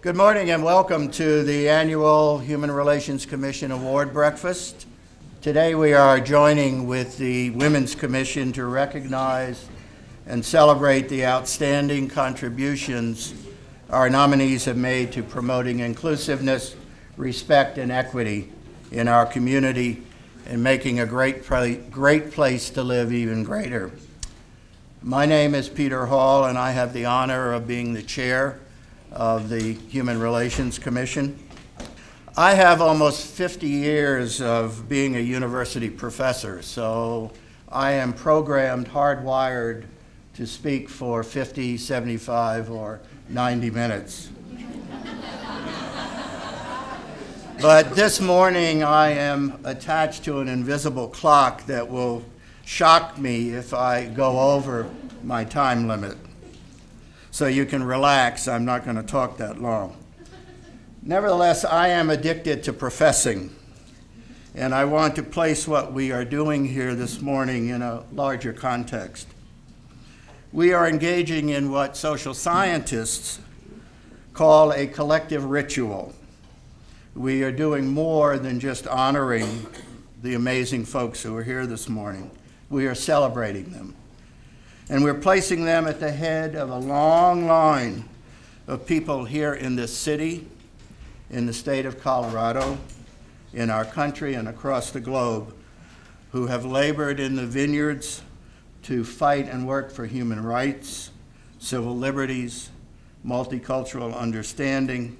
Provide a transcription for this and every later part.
Good morning and welcome to the annual Human Relations Commission Award Breakfast. Today we are joining with the Women's Commission to recognize and celebrate the outstanding contributions our nominees have made to promoting inclusiveness, respect, and equity in our community and making a great place to live even greater. My name is Peter Hall, and I have the honor of being the chair of the Human Relations Commission. I have almost 50 years of being a university professor, so I am programmed, hardwired to speak for 50, 75, or 90 minutes. But this morning I am attached to an invisible clock that will shock me if I go over my time limit. So you can relax, I'm not going to talk that long. Nevertheless, I am addicted to professing, and I want to place what we are doing here this morning in a larger context. We are engaging in what social scientists call a collective ritual. We are doing more than just honoring the amazing folks who are here this morning. We are celebrating them. And we're placing them at the head of a long line of people here in this city, in the state of Colorado, in our country and across the globe, who have labored in the vineyards to fight and work for human rights, civil liberties, multicultural understanding,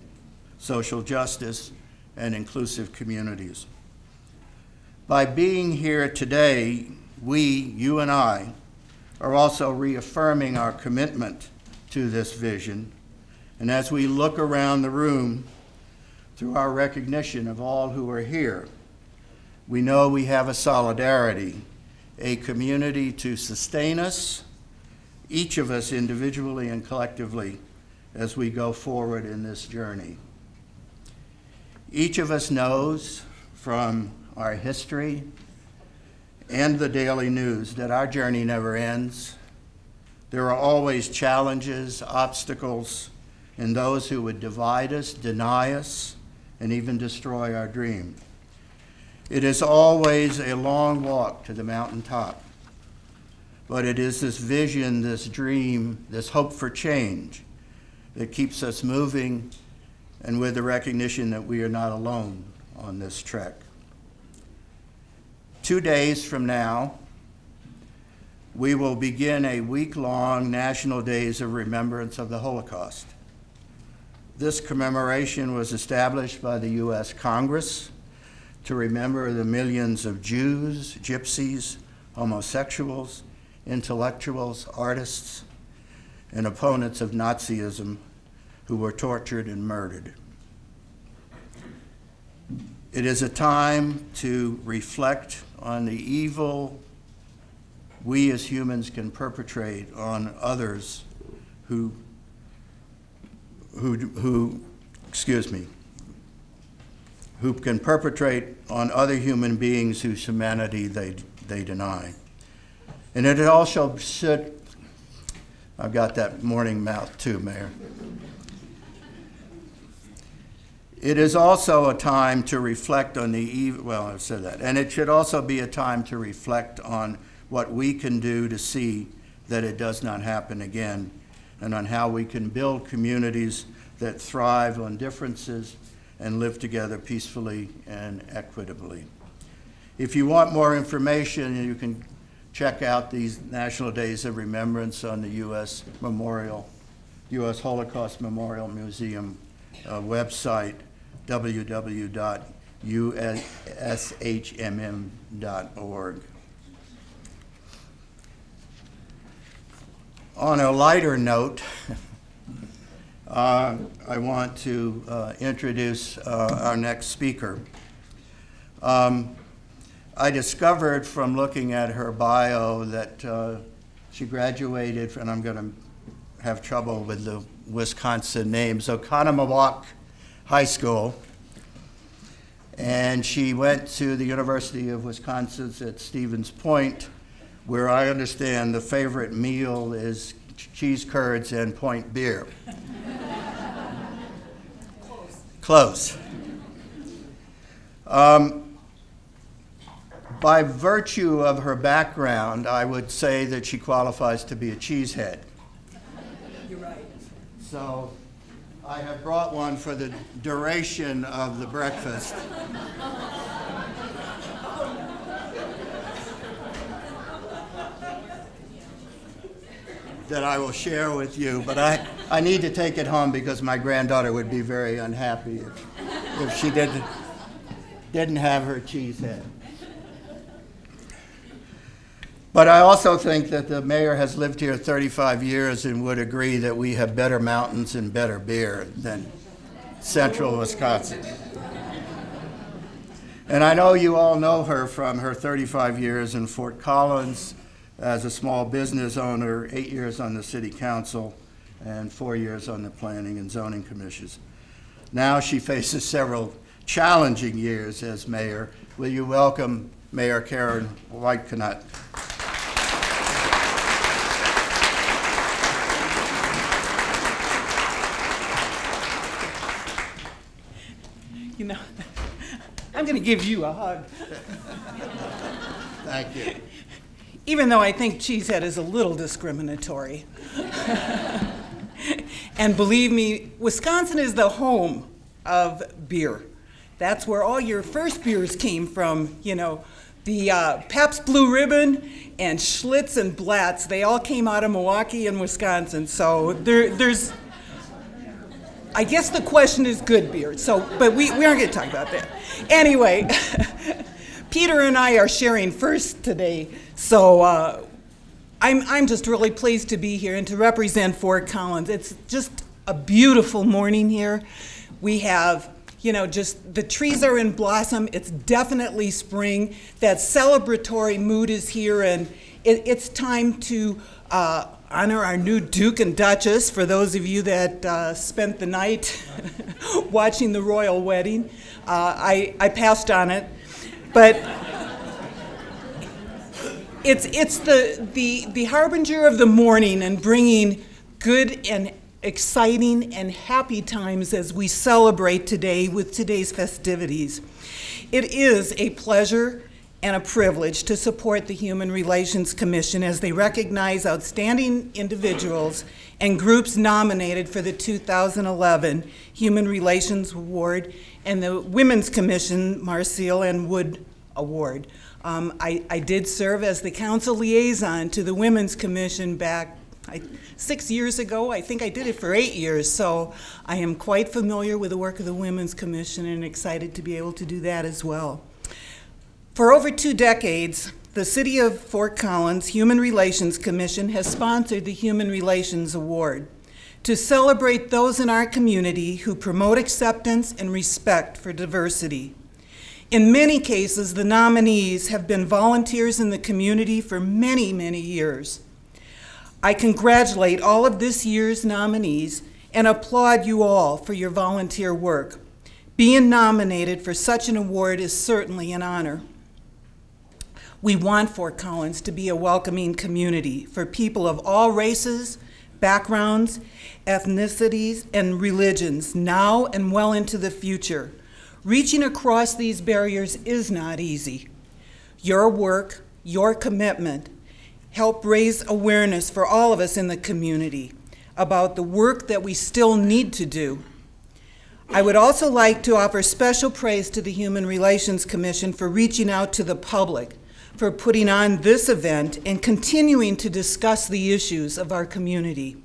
social justice, and inclusive communities. By being here today, we, you and I, are also reaffirming our commitment to this vision. And as we look around the room through our recognition of all who are here, we know we have a solidarity, a community to sustain us, each of us individually and collectively, as we go forward in this journey. Each of us knows from our history and the daily news that our journey never ends. There are always challenges, obstacles, and those who would divide us, deny us, and even destroy our dream. It is always a long walk to the mountaintop, but it is this vision, this dream, this hope for change that keeps us moving, and with the recognition that we are not alone on this trek. 2 days from now, we will begin a week-long National Days of Remembrance of the Holocaust. This commemoration was established by the U.S. Congress to remember the millions of Jews, gypsies, homosexuals, intellectuals, artists, and opponents of Nazism who were tortured and murdered. It is a time to reflect on the evil we as humans can perpetrate on others who can perpetrate on other human beings whose humanity they deny. And it also should, I've got that morning mouth too, Mayor. It is also a time to reflect on the evil, well, I've said that. And it should also be a time to reflect on what we can do to see that it does not happen again, and on how we can build communities that thrive on differences and live together peacefully and equitably. If you want more information, you can check out these National Days of Remembrance on the U.S. Holocaust Memorial Museum website, www.ushmm.org. On a lighter note, I want to introduce our next speaker. I discovered from looking at her bio that she graduated, and I'm going to have trouble with the Wisconsin names, Oconomowoc High School, and she went to the University of Wisconsin at Stevens Point, where I understand the favorite meal is cheese curds and point beer. Close. By virtue of her background, I would say that she qualifies to be a cheesehead. You're right. So I have brought one for the duration of the breakfast. That I will share with you, but I need to take it home because my granddaughter would be very unhappy if she didn't have her cheesehead. But I also think that the mayor has lived here 35 years and would agree that we have better mountains and better beer than central Wisconsin. And I know you all know her from her 35 years in Fort Collins as a small business owner, 8 years on the city council, and 4 years on the planning and zoning commissions. Now she faces several challenging years as mayor. Will you welcome Mayor Karen Whitekanut? You know, I'm going to give you a hug. Thank you. Even though I think cheesehead is a little discriminatory. And believe me, Wisconsin is the home of beer. That's where all your first beers came from, you know. The Pabst Blue Ribbon and Schlitz and Blatz, they all came out of Milwaukee and Wisconsin. So there's, I guess the question is good beer. So, but we aren't going to talk about that. Anyway, Peter and I are sharing first today. So I'm just really pleased to be here and to represent Fort Collins. It's just a beautiful morning here. We have, you know, just the trees are in blossom. It's definitely spring. That celebratory mood is here, and it's time to honor our new Duke and Duchess, for those of you that spent the night watching the royal wedding. I passed on it, but it's the harbinger of the morning and bringing good and exciting and happy times as we celebrate today with today's festivities. It is a pleasure and a privilege to support the Human Relations Commission as they recognize outstanding individuals and groups nominated for the 2011 Human Relations Award and the Women's Commission Marcille and Wood Award. I did serve as the council liaison to the Women's Commission back 6 years ago. I think I did it for 8 years, so I am quite familiar with the work of the Women's Commission and excited to be able to do that as well. For over 2 decades, the City of Fort Collins Human Relations Commission has sponsored the Human Relations Award to celebrate those in our community who promote acceptance and respect for diversity. In many cases, the nominees have been volunteers in the community for many, many years. I congratulate all of this year's nominees and applaud you all for your volunteer work. Being nominated for such an award is certainly an honor. We want Fort Collins to be a welcoming community for people of all races, backgrounds, ethnicities, and religions, now and well into the future. Reaching across these barriers is not easy. Your work, your commitment, help raise awareness for all of us in the community about the work that we still need to do. I would also like to offer special praise to the Human Relations Commission for reaching out to the public, for putting on this event and continuing to discuss the issues of our community.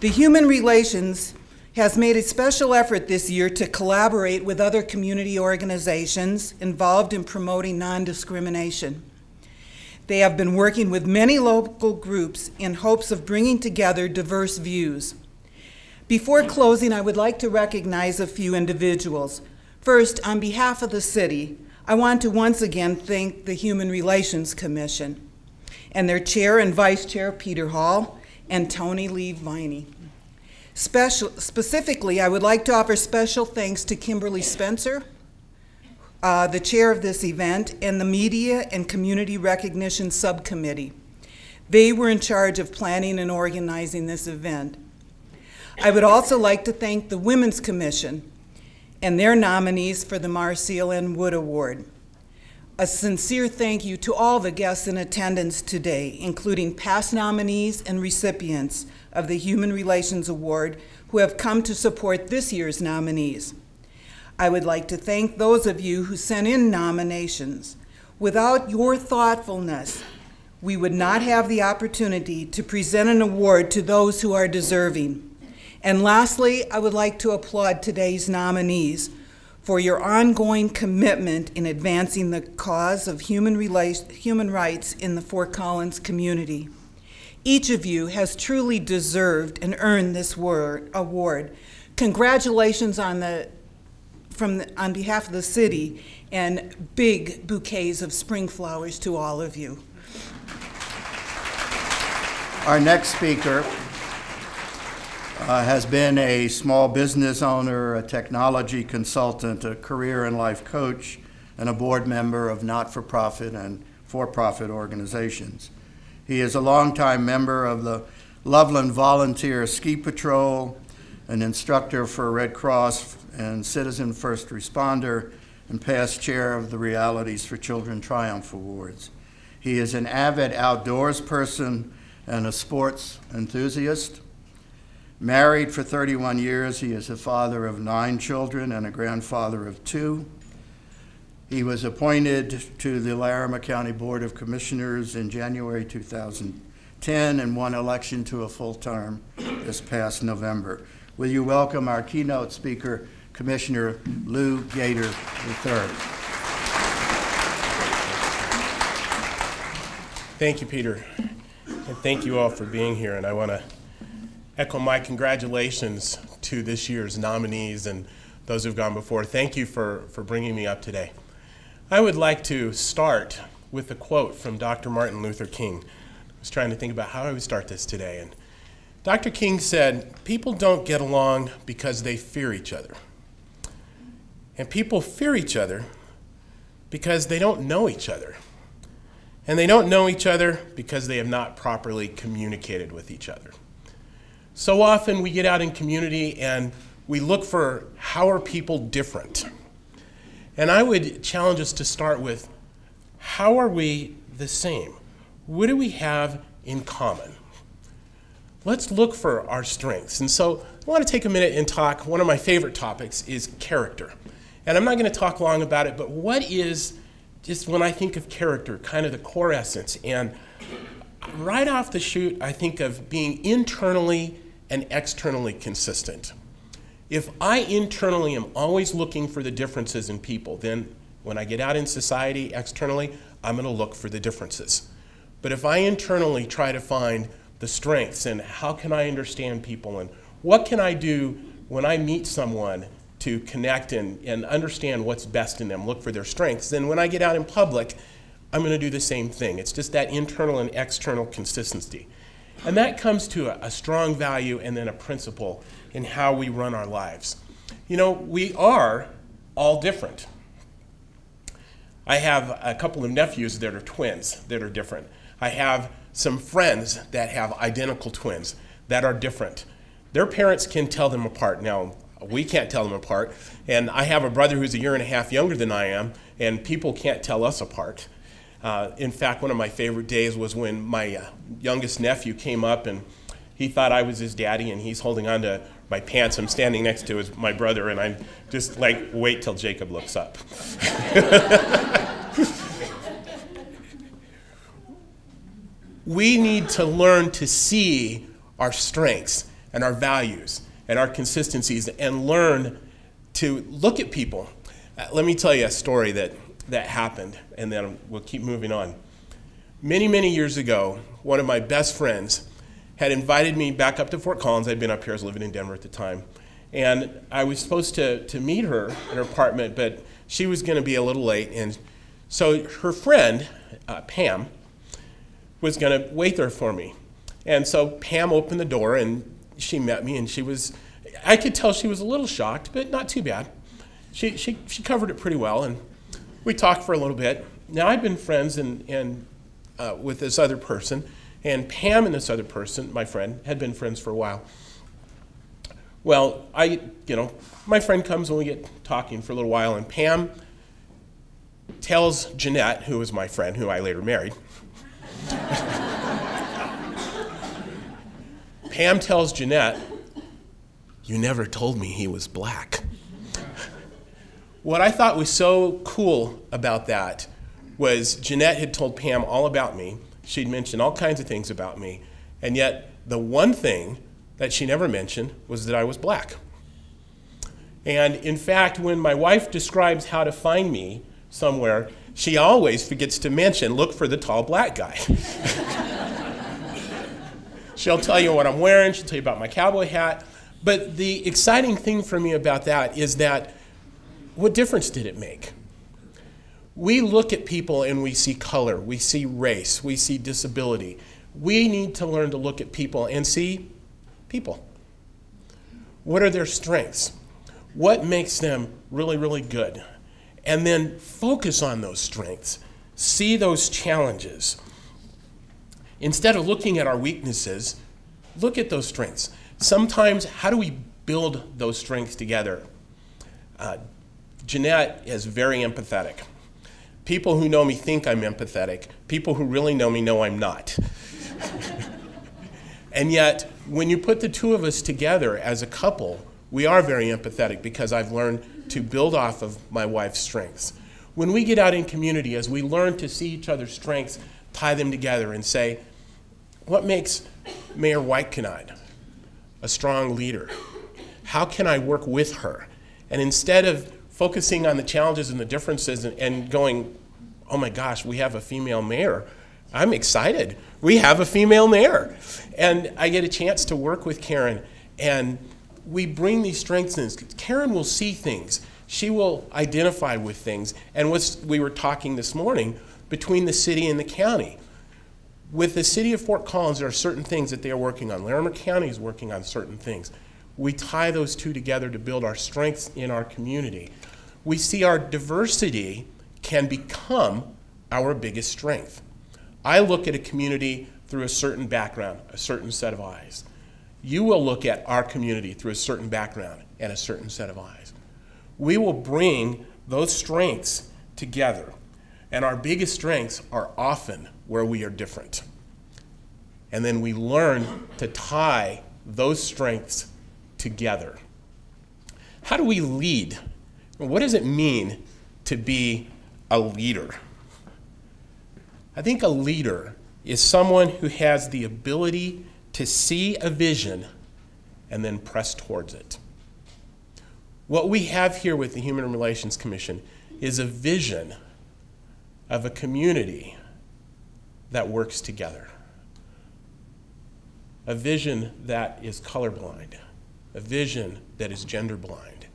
The Human Relations has made a special effort this year to collaborate with other community organizations involved in promoting non-discrimination. They have been working with many local groups in hopes of bringing together diverse views. Before closing, I would like to recognize a few individuals. First, on behalf of the city, I want to once again thank the Human Relations Commission and their chair and vice chair, Peter Hall, and Tony Lee Viney. Specifically, I would like to offer special thanks to Kimberly Spencer, the chair of this event, and the Media and Community Recognition Subcommittee. They were in charge of planning and organizing this event. I would also like to thank the Women's Commission and their nominees for the Marcel N. Wood Award. A sincere thank you to all the guests in attendance today, including past nominees and recipients of the Human Relations Award who have come to support this year's nominees. I would like to thank those of you who sent in nominations. Without your thoughtfulness, we would not have the opportunity to present an award to those who are deserving. And lastly, I would like to applaud today's nominees for your ongoing commitment in advancing the cause of human rights in the Fort Collins community. Each of you has truly deserved and earned this award. Congratulations on behalf of the city, and big bouquets of spring flowers to all of you. Our next speaker has been a small business owner, a technology consultant, a career and life coach, and a board member of not-for-profit and for-profit organizations. He is a longtime member of the Loveland Volunteer Ski Patrol, an instructor for Red Cross and Citizen First Responder, and past chair of the Realities for Children Triumph Awards. He is an avid outdoors person and a sports enthusiast. Married for 31 years, he is a father of 9 children and a grandfather of 2. He was appointed to the Larimer County Board of Commissioners in January 2010 and won election to a full term this past November. Will you welcome our keynote speaker, Commissioner Lou Gator III. Thank you, Peter, and thank you all for being here. And I want to echo my congratulations to this year's nominees and those who've gone before. Thank you for bringing me up today. I would like to start with a quote from Dr. Martin Luther King. I was trying to think about how I would start this today. And Dr. King said, "People don't get along because they fear each other. And people fear each other because they don't know each other. And they don't know each other because they have not properly communicated with each other." So often we get out in community and we look for how are people different. And I would challenge us to start with, how are we the same? What do we have in common? Let's look for our strengths. And so I want to take a minute and talk, one of my favorite topics is character. And I'm not going to talk long about it, but what is, just when I think of character, kind of the core essence? And right off the chute, I think of being internally and externally consistent. If I internally am always looking for the differences in people, then when I get out in society externally, I'm going to look for the differences. But if I internally try to find the strengths and how can I understand people and what can I do when I meet someone to connect and understand what's best in them, look for their strengths, then when I get out in public, I'm going to do the same thing. It's just that internal and external consistency. And that comes to a strong value and then a principle in how we run our lives. You know, we are all different. I have a couple of nephews that are twins that are different. I have some friends that have identical twins that are different. Their parents can tell them apart. Now, we can't tell them apart. And I have a brother who's 1.5 years younger than I am, and people can't tell us apart. In fact, one of my favorite days was when my youngest nephew came up and he thought I was his daddy and he's holding on to my pants. I'm standing next to my brother and I'm just like, wait till Jacob looks up. We need to learn to see our strengths and our values and our consistencies and learn to look at people. Let me tell you a story that happened, and then we'll keep moving on. Many, many years ago, one of my best friends had invited me back up to Fort Collins. I'd been up here, I was living in Denver at the time. And I was supposed to meet her in her apartment, but she was going to be a little late. And so her friend, Pam, was going to wait there for me. And so Pam opened the door, and she met me, and I could tell she was a little shocked, but not too bad. She covered it pretty well, and we talked for a little bit. Now, I've been friends with this other person, and Pam and this other person, my friend, had been friends for a while. Well, my friend comes and we get talking for a little while, and Pam tells Jeanette, who was my friend, who I later married, Pam tells Jeanette, "You never told me he was black." What I thought was so cool about that was Jeanette had told Pam all about me. She'd mentioned all kinds of things about me, and yet the one thing that she never mentioned was that I was black. And in fact, when my wife describes how to find me somewhere, she always forgets to mention, look for the tall black guy. She'll tell you what I'm wearing, she'll tell you about my cowboy hat, but the exciting thing for me about that is that what difference did it make? We look at people and we see color, we see race, we see disability. We need to learn to look at people and see people. What are their strengths? What makes them really, really good? And then focus on those strengths. See those challenges. Instead of looking at our weaknesses, look at those strengths. Sometimes, how do we build those strengths together? Jeanette is very empathetic. People who know me think I'm empathetic. People who really know me know I'm not. And yet, when you put the two of us together as a couple, we are very empathetic because I've learned to build off of my wife's strengths. When we get out in community, as we learn to see each other's strengths, tie them together and say, what makes Mayor Whitekanide a strong leader? How can I work with her? And instead of focusing on the challenges and the differences and going, oh my gosh, we have a female mayor, I'm excited. We have a female mayor. And I get a chance to work with Karen, and we bring these strengths in. Karen will see things. She will identify with things. And we were talking this morning between the city and the county. With the city of Fort Collins, there are certain things that they are working on. Larimer County is working on certain things. We tie those two together to build our strengths in our community. We see our diversity can become our biggest strength. I look at a community through a certain background, a certain set of eyes. You will look at our community through a certain background and a certain set of eyes. We will bring those strengths together, and our biggest strengths are often where we are different. And then we learn to tie those strengths together. How do we lead? What does it mean to be a leader? I think a leader is someone who has the ability to see a vision and then press towards it. What we have here with the Human Relations Commission is a vision of a community that works together. A vision that is colorblind, a vision that is gender blind,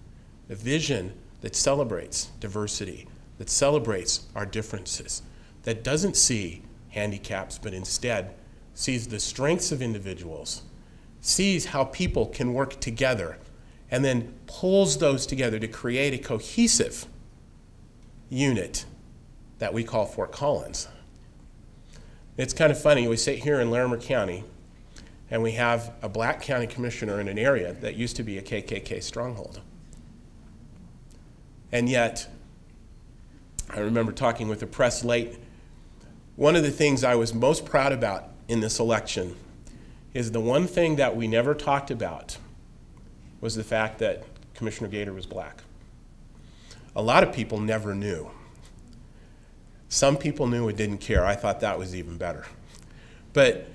a vision that celebrates diversity, that celebrates our differences, that doesn't see handicaps, but instead sees the strengths of individuals, sees how people can work together, and then pulls those together to create a cohesive unit that we call Fort Collins. It's kind of funny, we sit here in Larimer County, and we have a black county commissioner in an area that used to be a KKK stronghold. And yet, I remember talking with the press late, one of the things I was most proud about in this election is the one thing that we never talked about was the fact that Commissioner Gator was black. A lot of people never knew. Some people knew and didn't care. I thought that was even better. But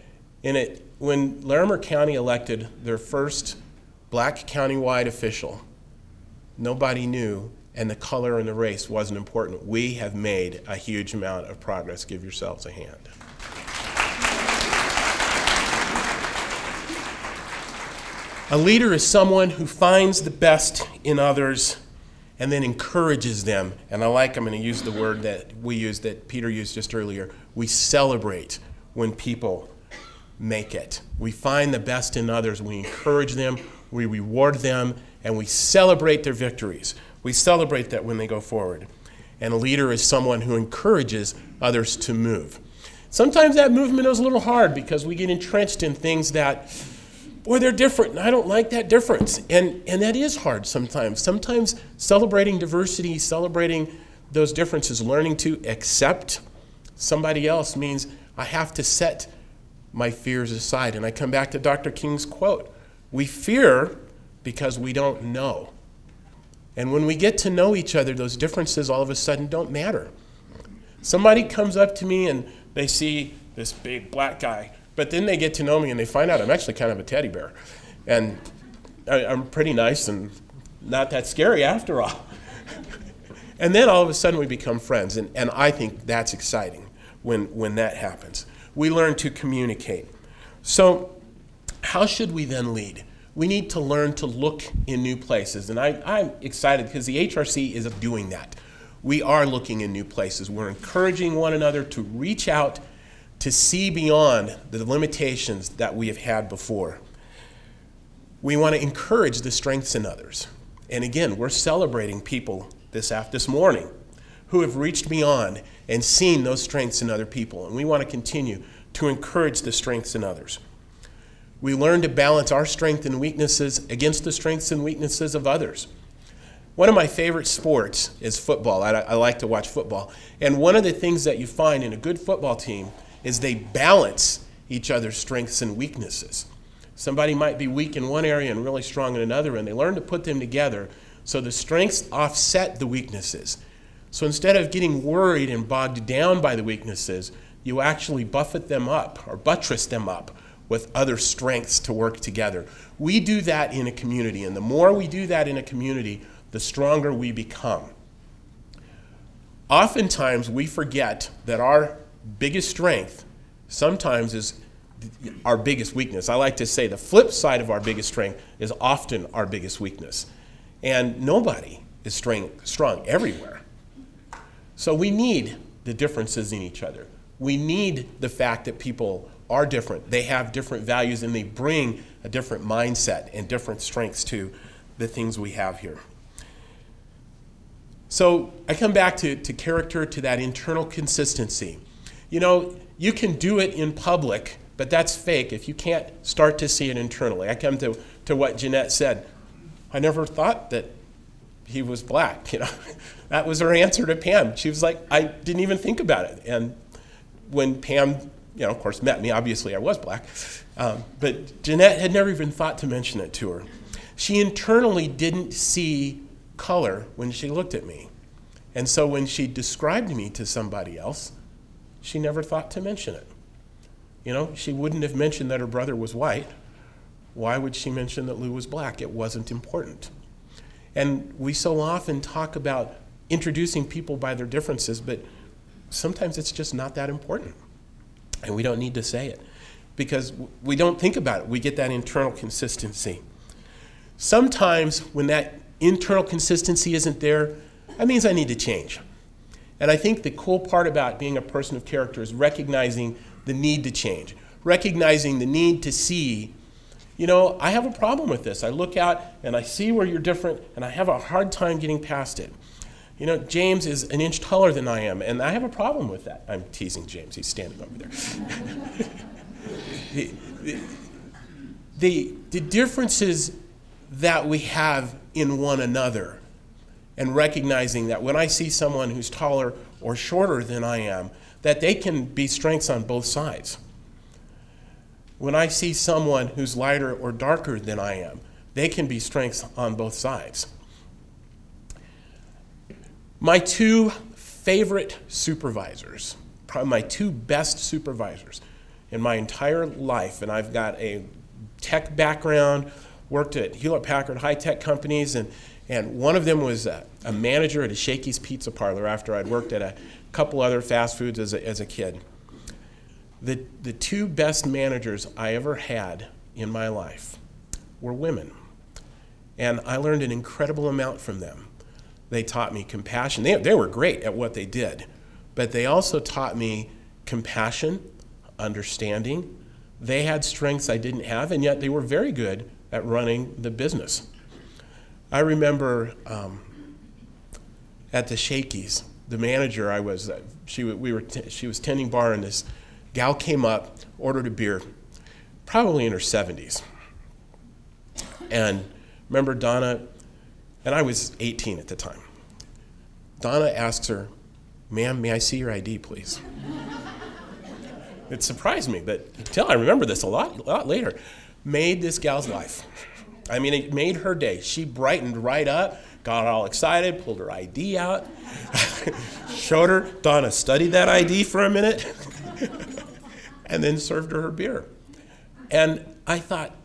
when Larimer County elected their first black countywide official, nobody knew, and the color and the race wasn't important. We have made a huge amount of progress. Give yourselves a hand. A leader is someone who finds the best in others and then encourages them. And I'm going to use the word that we used, that Peter used just earlier. We celebrate when people make it. We find the best in others. We encourage them, we reward them, and we celebrate their victories. We celebrate that when they go forward. And a leader is someone who encourages others to move. Sometimes that movement is a little hard because we get entrenched in things that boy, they're different, and I don't like that difference. And that is hard sometimes. Sometimes celebrating diversity, celebrating those differences, learning to accept somebody else means I have to set my fears aside. And I come back to Dr. King's quote, we fear because we don't know. And when we get to know each other, those differences all of a sudden don't matter. Somebody comes up to me and they see this big black guy, but then they get to know me and they find out I'm actually kind of a teddy bear. And I'm pretty nice and not that scary after all. And then all of a sudden we become friends, and I think that's exciting when that happens. We learn to communicate. So how should we then lead? We need to learn to look in new places, and I'm excited because the HRC is doing that. We are looking in new places. We're encouraging one another to reach out to see beyond the limitations that we have had before. We want to encourage the strengths in others. And again, we're celebrating people this morning who have reached beyond and seen those strengths in other people. And we want to continue to encourage the strengths in others. We learn to balance our strengths and weaknesses against the strengths and weaknesses of others. One of my favorite sports is football. I like to watch football. And one of the things that you find in a good football team is they balance each other's strengths and weaknesses. Somebody might be weak in one area and really strong in another, and they learn to put them together so the strengths offset the weaknesses. So instead of getting worried and bogged down by the weaknesses, you actually buffet them up or buttress them up with other strengths to work together. We do that in a community, and the more we do that in a community, the stronger we become. Oftentimes we forget that our biggest strength sometimes is our biggest weakness. I like to say the flip side of our biggest strength is often our biggest weakness. And nobody is strong everywhere. So we need the differences in each other. We need the fact that people are different. They have different values and they bring a different mindset and different strengths to the things we have here. So I come back to character, to that internal consistency. You know, you can do it in public, but that's fake if you can't start to see it internally. I come to what Jeanette said. I never thought that he was black, you know. That was her answer to Pam. She was like, I didn't even think about it. And when Pam, you know, of course, met me, obviously I was black, but Jeanette had never even thought to mention it to her. She internally didn't see color when she looked at me. And so when she described me to somebody else, she never thought to mention it. You know, she wouldn't have mentioned that her brother was white. Why would she mention that Lou was black? It wasn't important. And we so often talk about introducing people by their differences, but sometimes it's just not that important. And we don't need to say it because we don't think about it. We get that internal consistency. Sometimes when that internal consistency isn't there, that means I need to change. And I think the cool part about being a person of character is recognizing the need to change, recognizing the need to see, you know, I have a problem with this. I look out and I see where you're different and I have a hard time getting past it. You know, James is an inch taller than I am, and I have a problem with that. I'm teasing James. He's standing over there. the differences that we have in one another, and recognizing that when I see someone who's taller or shorter than I am, that they can be strengths on both sides. When I see someone who's lighter or darker than I am, they can be strengths on both sides. My two favorite supervisors, probably my two best supervisors in my entire life, and I've got a tech background, worked at Hewlett-Packard high-tech companies, and one of them was a manager at a Shakey's Pizza Parlor after I'd worked at a couple other fast foods as a kid. The two best managers I ever had in my life were women, and I learned an incredible amount from them. They taught me compassion. They were great at what they did, but they also taught me compassion, understanding. They had strengths I didn't have, and yet they were very good at running the business. I remember at the Shakey's, the manager she was tending bar, and this gal came up, ordered a beer, probably in her 70s. And remember Donna, and I was 18 at the time. Donna asks her, "Ma'am, may I see your ID, please?" It surprised me, but until I remember this a lot later, made this gal's life. I mean, it made her day. She brightened right up, got all excited, pulled her ID out, showed her. Donna studied that ID for a minute, and then served her beer. And I thought,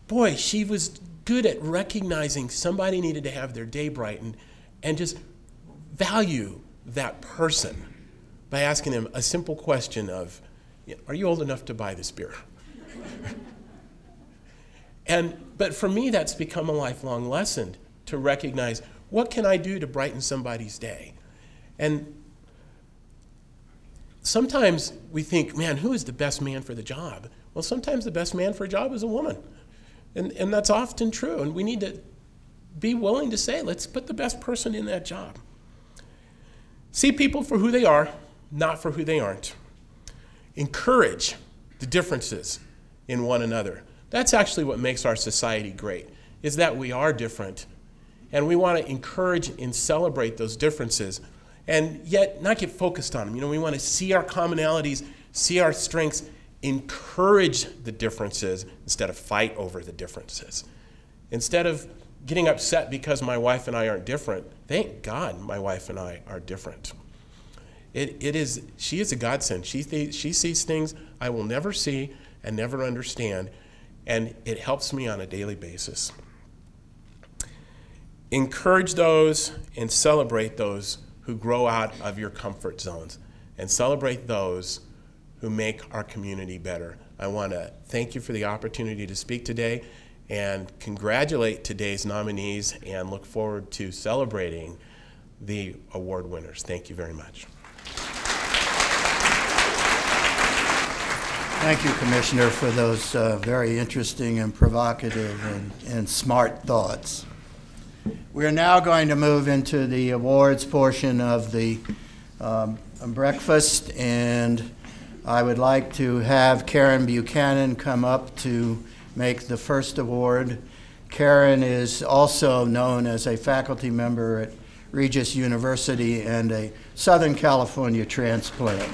boy, she was good at recognizing somebody needed to have their day brightened and just value that person by asking them a simple question of, "Are you old enough to buy this beer?" But for me, that's become a lifelong lesson to recognize, what can I do to brighten somebody's day? And sometimes we think, man, who is the best man for the job? Well, sometimes the best man for a job is a woman. And that's often true. And we need to be willing to say, let's put the best person in that job. See people for who they are, not for who they aren't. Encourage the differences in one another. That's actually what makes our society great, is that we are different. And we want to encourage and celebrate those differences, and yet not get focused on them. We want to see our commonalities, see our strengths, encourage the differences instead of fight over the differences. Instead of getting upset because my wife and I aren't different, thank God my wife and I are different. She is a godsend. She sees things I will never see and never understand, and it helps me on a daily basis. Encourage those and celebrate those who grow out of your comfort zones, and celebrate those who make our community better. I want to thank you for the opportunity to speak today and congratulate today's nominees and look forward to celebrating the award winners. Thank you very much. Thank you, Commissioner, for those very interesting and provocative and smart thoughts. We're now going to move into the awards portion of the breakfast, and I would like to have Karen Buchanan come up to make the first award. Karen is also known as a faculty member at Regis University and a Southern California transplant.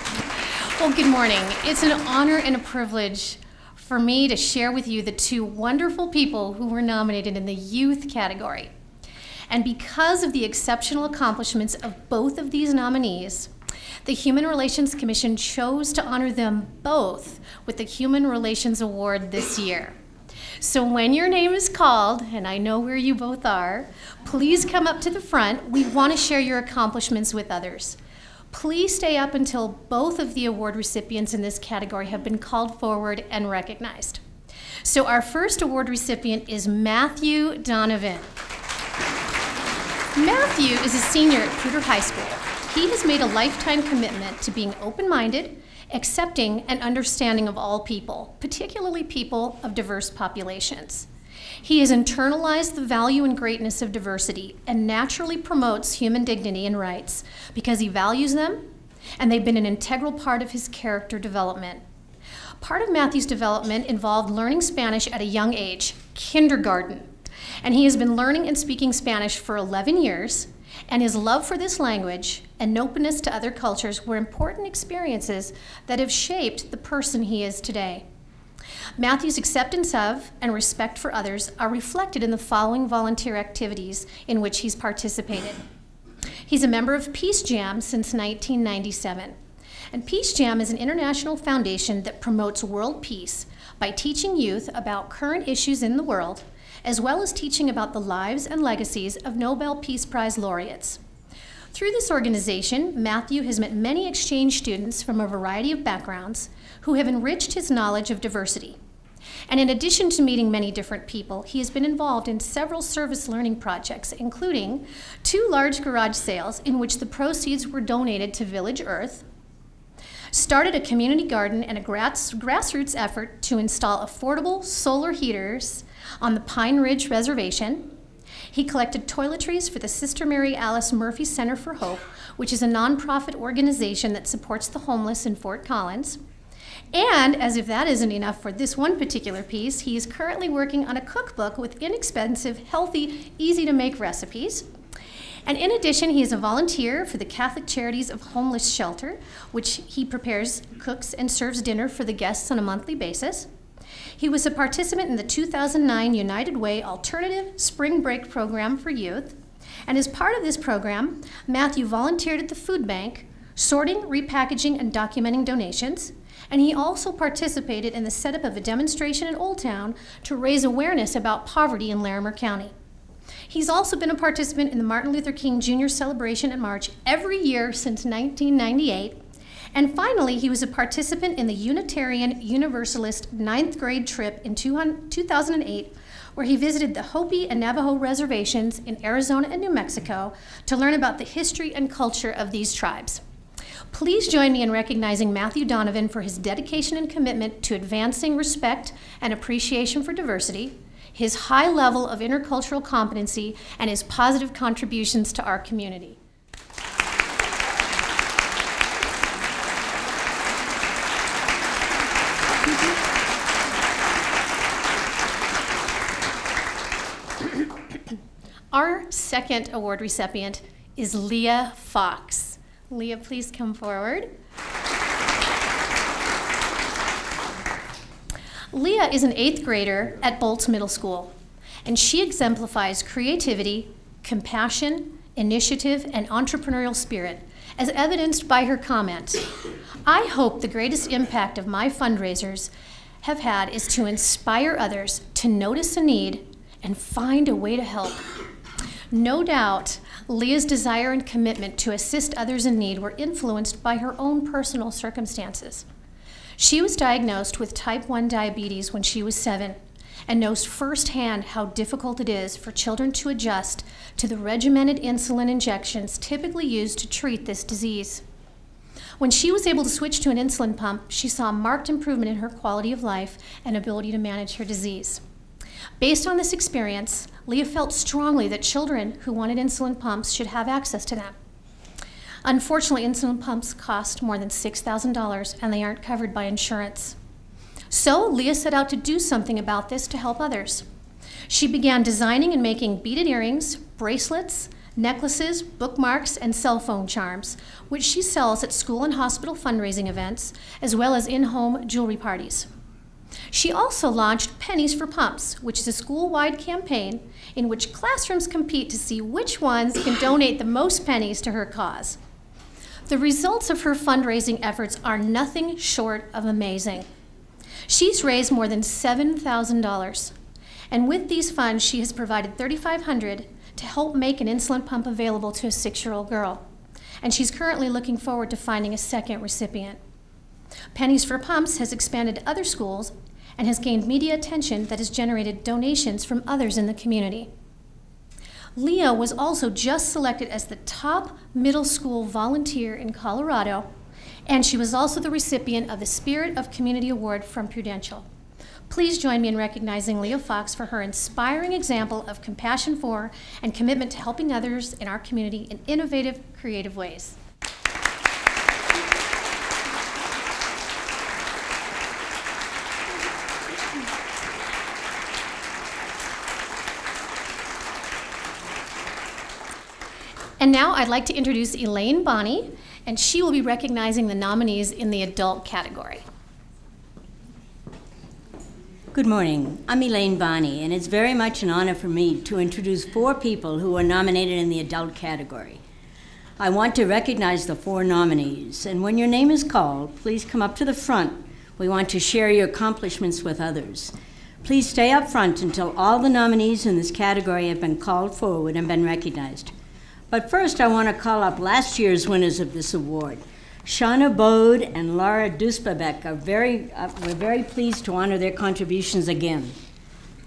Well, good morning. It's an honor and a privilege for me to share with you the two wonderful people who were nominated in the youth category. And because of the exceptional accomplishments of both of these nominees, the Human Relations Commission chose to honor them both with the Human Relations Award this year. So when your name is called, and I know where you both are, please come up to the front. We want to share your accomplishments with others. Please stay up until both of the award recipients in this category have been called forward and recognized. So our first award recipient is Matthew Donovan. Matthew is a senior at Poudre High School. He has made a lifetime commitment to being open-minded, accepting, and understanding of all people, particularly people of diverse populations. He has internalized the value and greatness of diversity and naturally promotes human dignity and rights because he values them, and they've been an integral part of his character development. Part of Matthew's development involved learning Spanish at a young age, kindergarten, and he has been learning and speaking Spanish for 11 years, and his love for this language and openness to other cultures were important experiences that have shaped the person he is today. Matthew's acceptance of and respect for others are reflected in the following volunteer activities in which he's participated. He's a member of Peace Jam since 1997. And Peace Jam is an international foundation that promotes world peace by teaching youth about current issues in the world, as well as teaching about the lives and legacies of Nobel Peace Prize laureates. Through this organization, Matthew has met many exchange students from a variety of backgrounds who have enriched his knowledge of diversity. And in addition to meeting many different people, he has been involved in several service learning projects, including 2 large garage sales in which the proceeds were donated to Village Earth, started a community garden and a grassroots effort to install affordable solar heaters on the Pine Ridge Reservation. He collected toiletries for the Sister Mary Alice Murphy Center for Hope, which is a nonprofit organization that supports the homeless in Fort Collins. And as if that isn't enough for this one particular piece, he is currently working on a cookbook with inexpensive, healthy, easy-to-make recipes. And in addition, he is a volunteer for the Catholic Charities of Homeless Shelter, which he prepares, cooks, and serves dinner for the guests on a monthly basis. He was a participant in the 2009 United Way Alternative Spring Break Program for youth. And as part of this program, Matthew volunteered at the food bank, sorting, repackaging, and documenting donations. And he also participated in the setup of a demonstration in Old Town to raise awareness about poverty in Larimer County. He's also been a participant in the Martin Luther King Jr. celebration in March every year since 1998. And finally, he was a participant in the Unitarian Universalist 9th grade trip in 2008, where he visited the Hopi and Navajo reservations in Arizona and New Mexico to learn about the history and culture of these tribes. Please join me in recognizing Matthew Donovan for his dedication and commitment to advancing respect and appreciation for diversity, his high level of intercultural competency, and his positive contributions to our community. Our second award recipient is Leah Fox. Leah, please come forward. Leah is an 8th grader at Bolts Middle School, and she exemplifies creativity, compassion, initiative, and entrepreneurial spirit, as evidenced by her comment. I hope the greatest impact of my fundraisers have had is to inspire others to notice a need and find a way to help. No doubt, Leah's desire and commitment to assist others in need were influenced by her own personal circumstances. She was diagnosed with type 1 diabetes when she was 7 and knows firsthand how difficult it is for children to adjust to the regimented insulin injections typically used to treat this disease. When she was able to switch to an insulin pump, she saw a marked improvement in her quality of life and ability to manage her disease. Based on this experience, Leah felt strongly that children who wanted insulin pumps should have access to them. Unfortunately, insulin pumps cost more than $6,000 and they aren't covered by insurance. So Leah set out to do something about this to help others. She began designing and making beaded earrings, bracelets, necklaces, bookmarks, and cell phone charms, which she sells at school and hospital fundraising events, as well as in-home jewelry parties. She also launched Pennies for Pumps, which is a school-wide campaign in which classrooms compete to see which ones can donate the most pennies to her cause. The results of her fundraising efforts are nothing short of amazing. She's raised more than $7,000, and with these funds, she has provided $3,500 to help make an insulin pump available to a 6-year-old girl, and she's currently looking forward to finding a second recipient. Pennies for Pumps has expanded to other schools and has gained media attention that has generated donations from others in the community. Leah was also just selected as the top middle school volunteer in Colorado, and she was also the recipient of the Spirit of Community Award from Prudential. Please join me in recognizing Leah Fox for her inspiring example of compassion for and commitment to helping others in our community in innovative, creative ways. And now I'd like to introduce Elaine Bonney, and she will be recognizing the nominees in the adult category. Good morning. I'm Elaine Bonney, and it's very much an honor for me to introduce 4 people who are nominated in the adult category. I want to recognize the 4 nominees, and when your name is called, please come up to the front. We want to share your accomplishments with others. Please stay up front until all the nominees in this category have been called forward and been recognized. But first, I want to call up last year's winners of this award. Shauna Bode and Laura Duspabeck we're very pleased to honor their contributions again.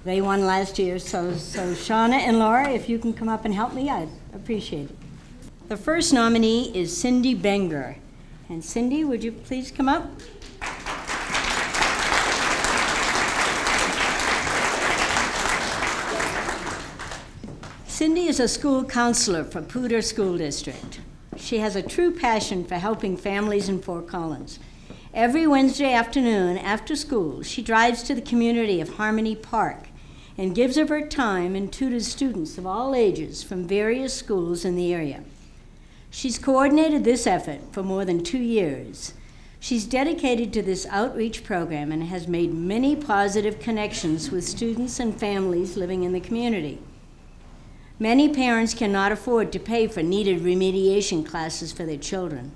They won last year, so Shauna and Laura, if you can come up and help me, I'd appreciate it. The first nominee is Cindy Benger. And Cindy, would you please come up? Cindy is a school counselor for Poudre School District. She has a true passion for helping families in Fort Collins, Every Wednesday afternoon after school, she drives to the community of Harmony Park and gives of her time and tutors students of all ages from various schools in the area. She's coordinated this effort for more than 2 years. She's dedicated to this outreach program and has made many positive connections with students and families living in the community. Many parents cannot afford to pay for needed remediation classes for their children,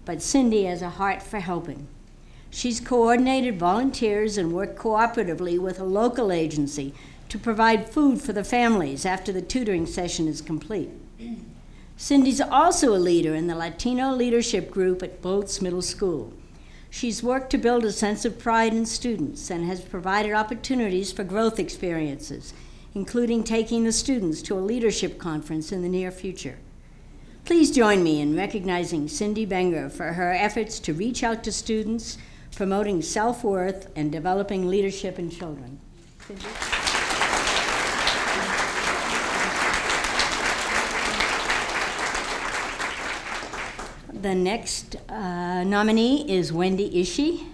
but Cindy has a heart for helping. She's coordinated volunteers and worked cooperatively with a local agency to provide food for the families after the tutoring session is complete. Cindy's also a leader in the Latino leadership group at Bolts Middle School. She's worked to build a sense of pride in students and has provided opportunities for growth experiences, including taking the students to a leadership conference in the near future. Please join me in recognizing Cindy Benger for her efforts to reach out to students, promoting self-worth, and developing leadership in children. Cindy? The next nominee is Wendy Ishii.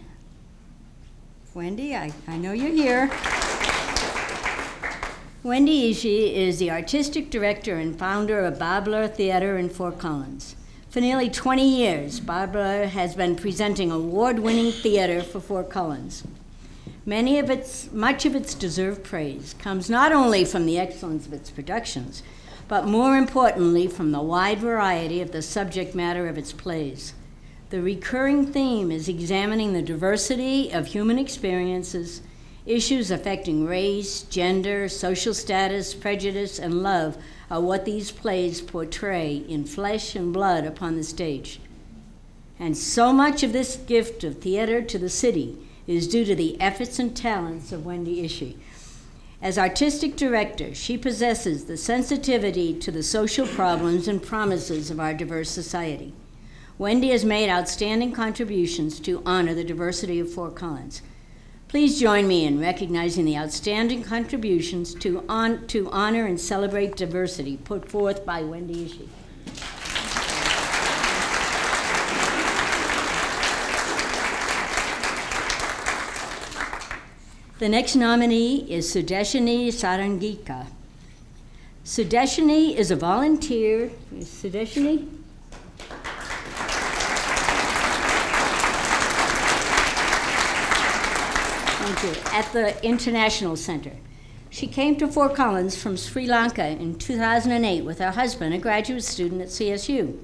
Wendy, I know you're here. Wendy Ishii is the artistic director and founder of Barbara Theater in Fort Collins. For nearly 20 years, Barbara has been presenting award-winning theater for Fort Collins. Much of its deserved praise comes not only from the excellence of its productions, but more importantly from the wide variety of the subject matter of its plays. The recurring theme is examining the diversity of human experiences, issues affecting race, gender, social status, prejudice, and love are what these plays portray in flesh and blood upon the stage. And so much of this gift of theater to the city is due to the efforts and talents of Wendy Ishii. As artistic director, she possesses the sensitivity to the social problems and promises of our diverse society. Wendy has made outstanding contributions to honor the diversity of Fort Collins. Please join me in recognizing the outstanding contributions to honor and celebrate diversity put forth by Wendy Ishii. The next nominee is Sudeshini Sarangika. Sudeshini is a volunteer. Is Sudeshini? Thank you. At the International Center. She came to Fort Collins from Sri Lanka in 2008 with her husband, a graduate student at CSU.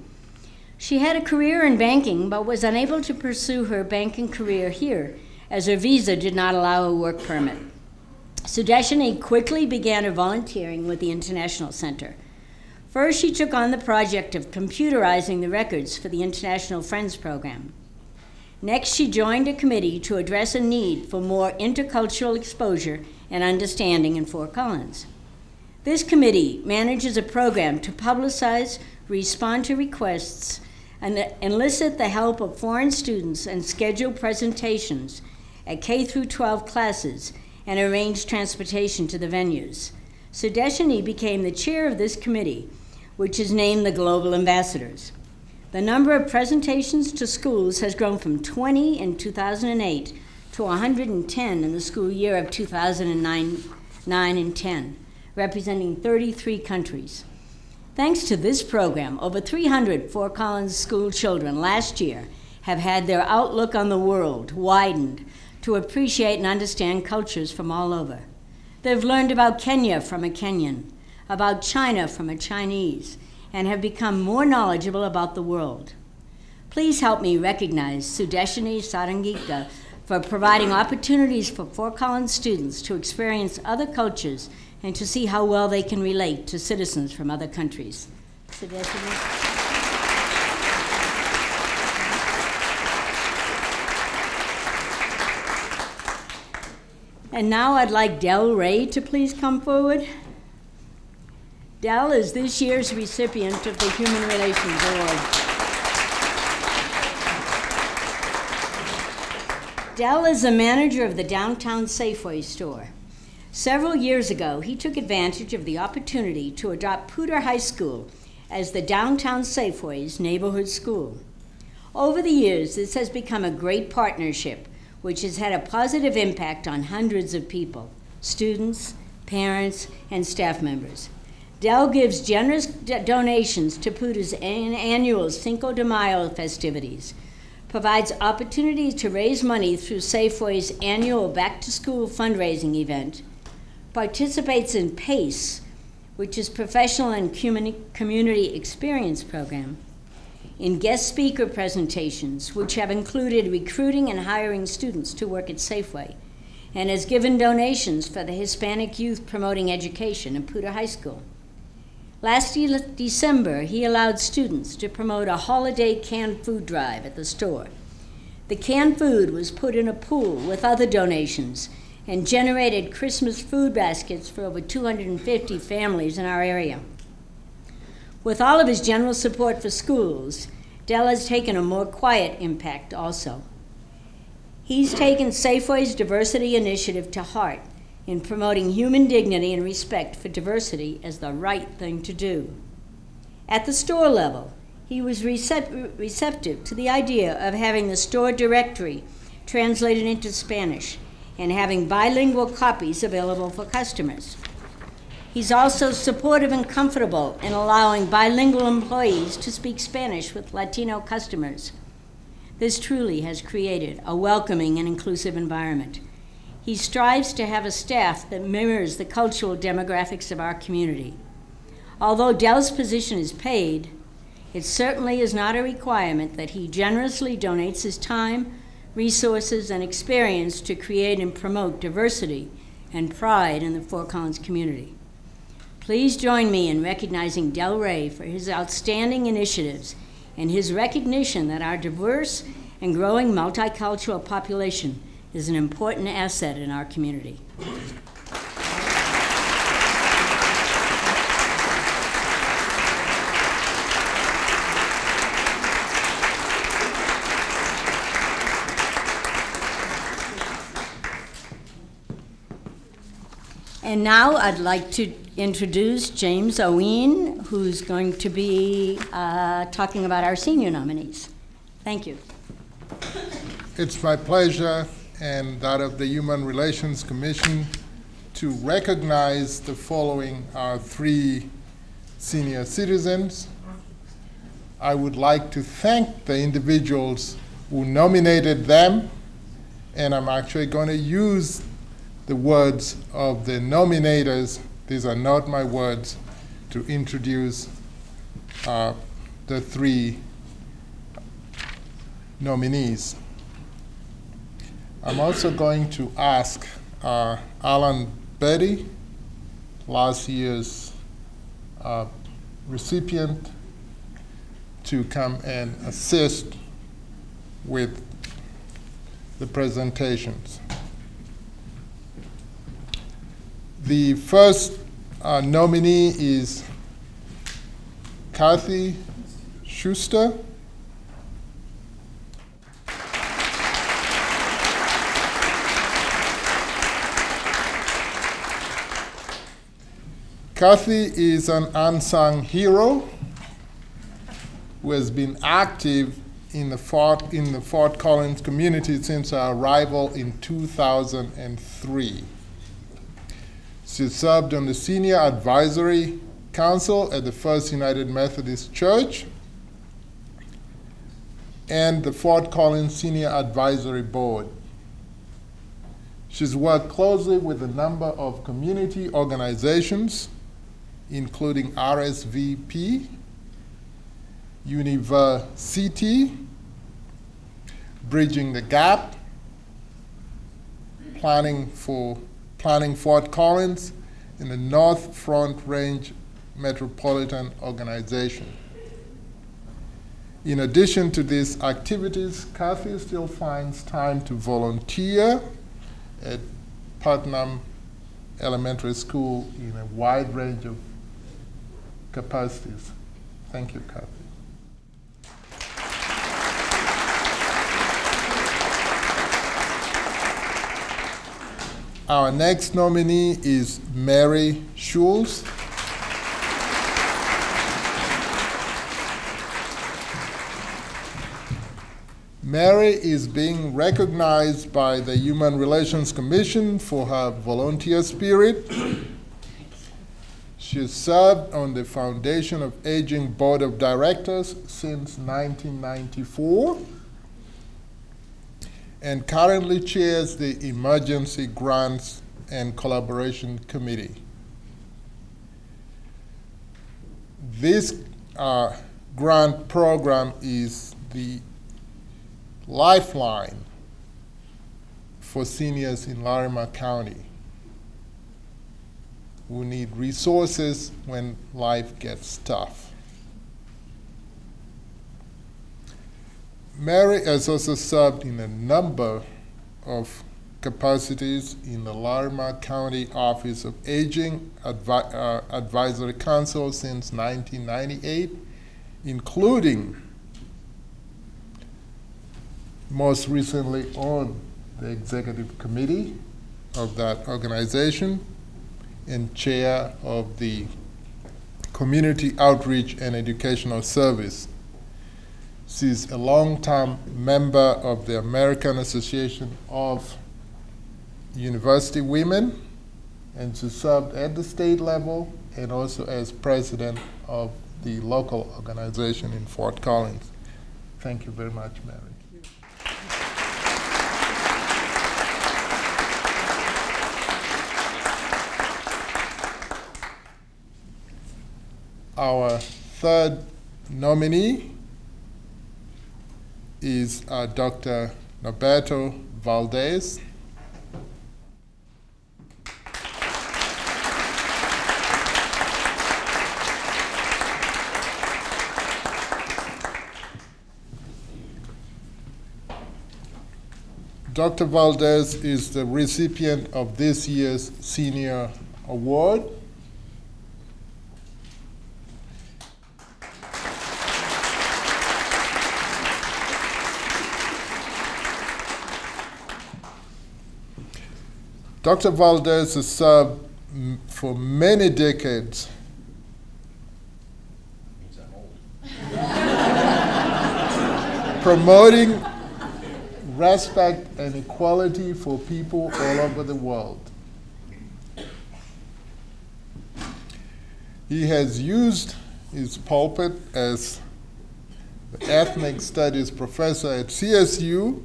She had a career in banking, but was unable to pursue her banking career here, as her visa did not allow a work permit. Sudeshini quickly began her volunteering with the International Center. First, she took on the project of computerizing the records for the International Friends Program. Next, she joined a committee to address a need for more intercultural exposure and understanding in Fort Collins. This committee manages a program to publicize, respond to requests, and elicit the help of foreign students and schedule presentations at K-12 classes and arrange transportation to the venues. Sudeshini became the chair of this committee, which is named the Global Ambassadors. The number of presentations to schools has grown from 20 in 2008 to 110 in the school year of 2009 and 10, representing 33 countries. Thanks to this program, over 300 Fort Collins school children last year have had their outlook on the world widened to appreciate and understand cultures from all over. They've learned about Kenya from a Kenyan, about China from a Chinese, and have become more knowledgeable about the world. Please help me recognize Sudeshini Sarangika for providing opportunities for Fort Collins students to experience other cultures and to see how well they can relate to citizens from other countries. Sudeshini. And now I'd like Del Ray to please come forward. Del is this year's recipient of the Human Relations Award. Del is the manager of the downtown Safeway store. Several years ago, he took advantage of the opportunity to adopt Poudre High School as the downtown Safeway's neighborhood school. Over the years, this has become a great partnership, which has had a positive impact on hundreds of people, students, parents, and staff members. Dell gives generous donations to PUTA's annual Cinco de Mayo festivities, provides opportunities to raise money through Safeway's annual back-to-school fundraising event, participates in PACE, which is Professional and Community Experience Program, in guest speaker presentations, which have included recruiting and hiring students to work at Safeway, and has given donations for the Hispanic Youth Promoting Education at PUTA High School. Last December, he allowed students to promote a holiday canned food drive at the store. The canned food was put in a pool with other donations and generated Christmas food baskets for over 250 families in our area. With all of his general support for schools, Dell has taken a more quiet impact also. He's taken Safeway's diversity initiative to heart in promoting human dignity and respect for diversity as the right thing to do. At the store level, he was receptive to the idea of having the store directory translated into Spanish and having bilingual copies available for customers. He's also supportive and comfortable in allowing bilingual employees to speak Spanish with Latino customers. This truly has created a welcoming and inclusive environment. He strives to have a staff that mirrors the cultural demographics of our community. Although Dell's position is paid, it certainly is not a requirement that he generously donates his time, resources, and experience to create and promote diversity and pride in the Fort Collins community. Please join me in recognizing Del Rey for his outstanding initiatives and his recognition that our diverse and growing multicultural population is an important asset in our community. And now I'd like to introduce James Owen, who's going to be talking about our senior nominees. Thank you. It's my pleasure and that of the Human Relations Commission to recognize the following our three senior citizens. I would like to thank the individuals who nominated them, and I'm actually going to use the words of the nominators, these are not my words, to introduce the three nominees. I'm also going to ask Alan Betty, last year's recipient, to come and assist with the presentations. The first nominee is Kathy Schuster. Kathy is an unsung hero who has been active in the Fort Collins community since our arrival in 2003. She served on the Senior Advisory Council at the First United Methodist Church and the Fort Collins Senior Advisory Board. She's worked closely with a number of community organizations, including RSVP, University, Bridging the Gap, Planning Fort Collins, and the North Front Range Metropolitan Organization. In addition to these activities, Kathy still finds time to volunteer at Putnam Elementary School in a wide range of capacities. Thank you, Kathy. Our next nominee is Mary Schulz. Mary is being recognized by the Human Relations Commission for her volunteer spirit. She has served on the Foundation of Aging Board of Directors since 1994 and currently chairs the Emergency Grants and Collaboration Committee. This grant program is the lifeline for seniors in Larimer County who need resources when life gets tough. Mary has also served in a number of capacities in the Larimer County Office of Aging Advisory Council since 1998, including most recently on the executive committee of that organization and chair of the Community Outreach and Educational Service. She's a long-time member of the American Association of University Women, and she served at the state level and also as president of the local organization in Fort Collins. Thank you very much, Mary. Our third nominee is Dr. Norberto Valdez. Dr. Valdez is the recipient of this year's Senior Award. Dr. Valdez has served for many decades promoting respect and equality for people all over the world. He has used his pulpit as the ethnic studies professor at CSU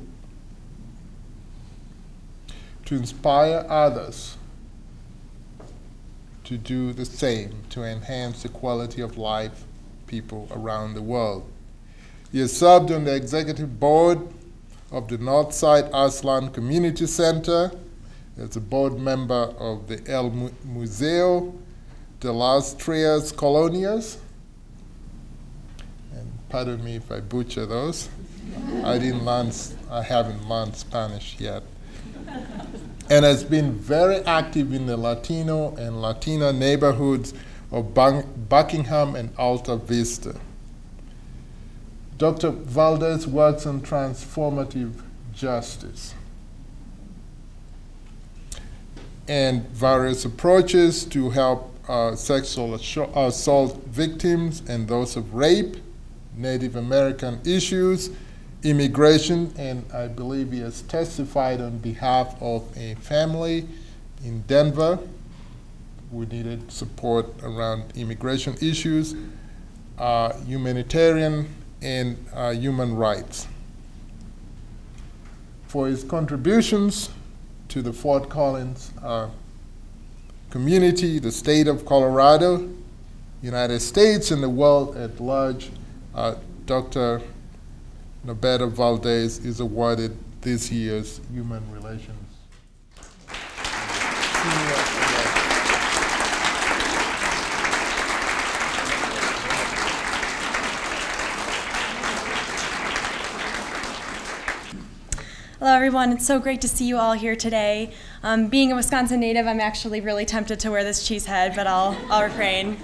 to inspire others to do the same, to enhance the quality of life people around the world. He has served on the executive board of the Northside Aslan Community Center as a board member of the El Museo de las Tres Colonias. And pardon me if I butcher those. I haven't learned Spanish yet. And has been very active in the Latino and Latina neighborhoods of Buckingham and Alta Vista. Dr. Valdez works on transformative justice and various approaches to help sexual assault victims and those of rape, Native American issues, immigration, and I believe he has testified on behalf of a family in Denver who needed support around immigration issues, humanitarian and human rights. For his contributions to the Fort Collins community, the state of Colorado, United States, and the world at large, Dr. Norberto Valdez is awarded this year's Human Relations Senior Award. Hello everyone, it's so great to see you all here today. Being a Wisconsin native, I'm actually really tempted to wear this cheese head, but I'll refrain.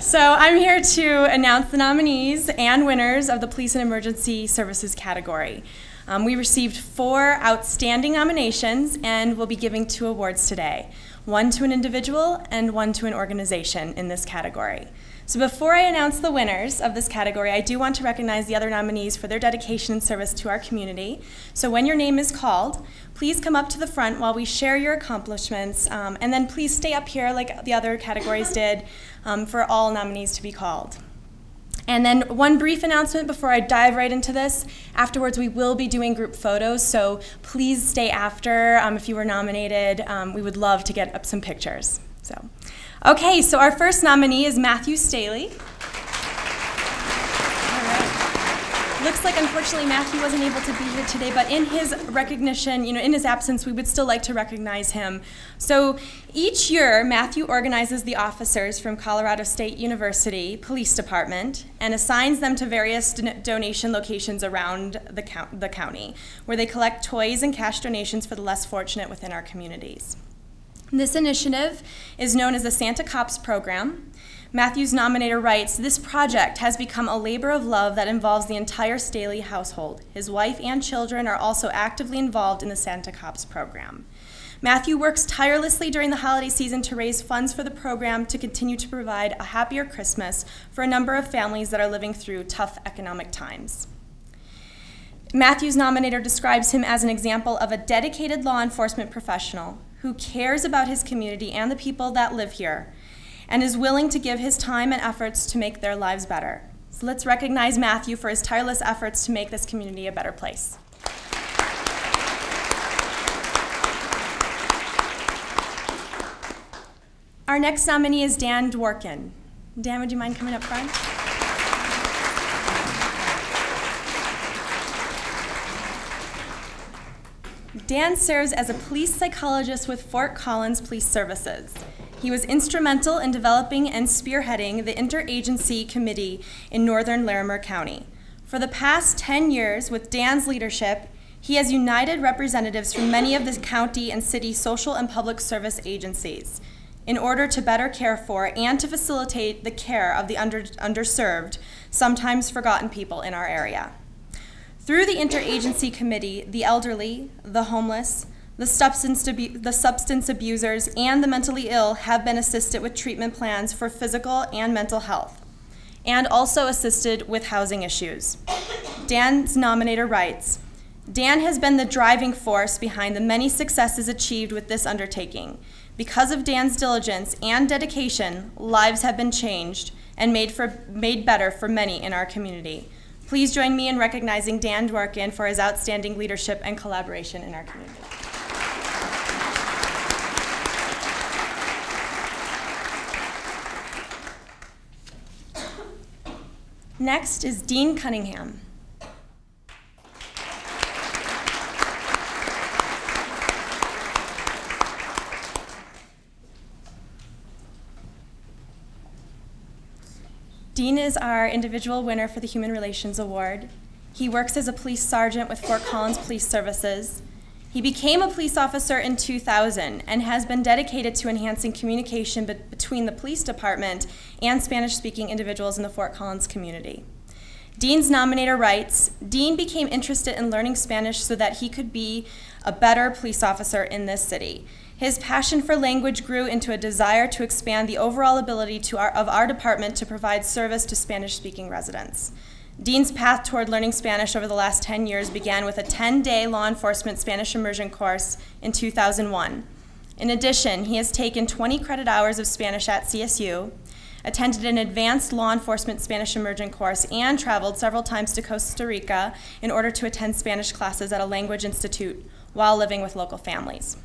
So I'm here to announce the nominees and winners of the Police and Emergency Services category. We received 4 outstanding nominations and we'll be giving 2 awards today. 1 to an individual and 1 to an organization in this category. So before I announce the winners of this category, I do want to recognize the other nominees for their dedication and service to our community. So when your name is called, please come up to the front while we share your accomplishments, and then please stay up here like the other categories did for all nominees to be called. And then one brief announcement before I dive right into this. Afterwards, we will be doing group photos, so please stay after if you were nominated. We would love to get up some pictures. Okay, so our first nominee is Matthew Staley. All right. Looks like, unfortunately, Matthew wasn't able to be here today, but in his recognition, in his absence, we would still like to recognize him. So each year, Matthew organizes the officers from Colorado State University Police Department and assigns them to various donation locations around the county, where they collect toys and cash donations for the less fortunate within our communities. This initiative is known as the Santa Cops Program. Matthew's nominator writes, "This project has become a labor of love that involves the entire Staley household. His wife and children are also actively involved in the Santa Cops Program." Matthew works tirelessly during the holiday season to raise funds for the program to continue to provide a happier Christmas for a number of families that are living through tough economic times. Matthew's nominator describes him as an example of a dedicated law enforcement professional who cares about his community and the people that live here, and is willing to give his time and efforts to make their lives better. So let's recognize Matthew for his tireless efforts to make this community a better place. Our next nominee is Dan Dworkin. Dan, would you mind coming up front? Dan serves as a police psychologist with Fort Collins Police Services. He was instrumental in developing and spearheading the Interagency Committee in Northern Larimer County. For the past 10 years, with Dan's leadership, he has united representatives from many of the county and city social and public service agencies in order to better care for and to facilitate the care of the underserved, sometimes forgotten people in our area. Through the Interagency Committee, the elderly, the homeless, the substance abusers, and the mentally ill have been assisted with treatment plans for physical and mental health, and also assisted with housing issues. Dan's nominator writes, "Dan has been the driving force behind the many successes achieved with this undertaking. Because of Dan's diligence and dedication, lives have been changed and made better for many in our community." Please join me in recognizing Dan Dworkin for his outstanding leadership and collaboration in our community. Next is Dean Cunningham. Dean is our individual winner for the Human Relations Award. He works as a police sergeant with Fort Collins Police Services. He became a police officer in 2000 and has been dedicated to enhancing communication between the police department and Spanish-speaking individuals in the Fort Collins community. Dean's nominator writes, "Dean became interested in learning Spanish so that he could be a better police officer in this city. His passion for language grew into a desire to expand the overall ability of our department to provide service to Spanish-speaking residents." Dean's path toward learning Spanish over the last 10 years began with a 10-day law enforcement Spanish immersion course in 2001. In addition, he has taken 20 credit hours of Spanish at CSU, attended an advanced law enforcement Spanish immersion course, and traveled several times to Costa Rica in order to attend Spanish classes at a language institute while living with local families.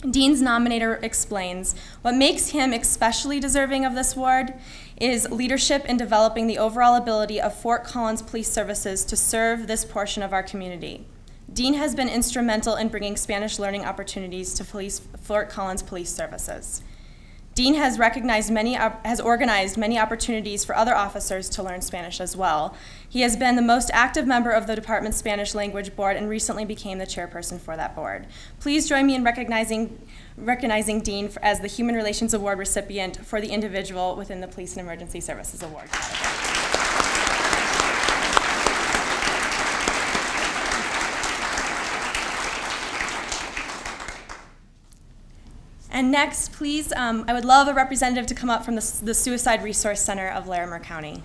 Dean's nominator explains, "What makes him especially deserving of this award is leadership in developing the overall ability of Fort Collins Police Services to serve this portion of our community. Dean has been instrumental in bringing Spanish learning opportunities to Fort Collins Police Services. Dean has organized many opportunities for other officers to learn Spanish as well. He has been the most active member of the department's Spanish language board and recently became the chairperson for that board." Please join me in recognizing Dean as the Human Relations Award recipient for the individual within the Police and Emergency Services Award category. And next, please, I would love a representative to come up from the Suicide Resource Center of Larimer County.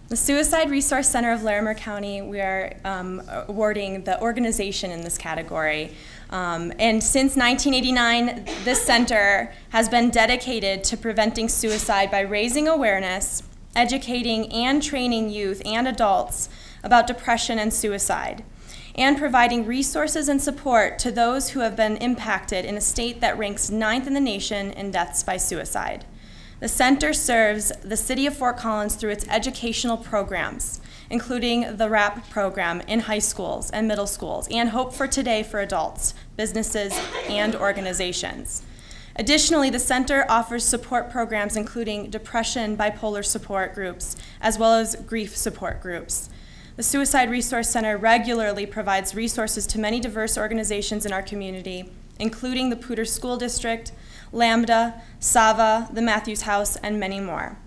The Suicide Resource Center of Larimer County, we are awarding the organization in this category. And since 1989, this center has been dedicated to preventing suicide by raising awareness, educating and training youth and adults about depression and suicide, and providing resources and support to those who have been impacted in a state that ranks 9th in the nation in deaths by suicide. The center serves the city of Fort Collins through its educational programs, including the RAP program in high schools and middle schools, and Hope for Today for adults, businesses, and organizations. Additionally, the center offers support programs including depression, bipolar support groups, as well as grief support groups. The Suicide Resource Center regularly provides resources to many diverse organizations in our community, including the Poudre School District, Lambda, Sava, the Matthews House, and many more.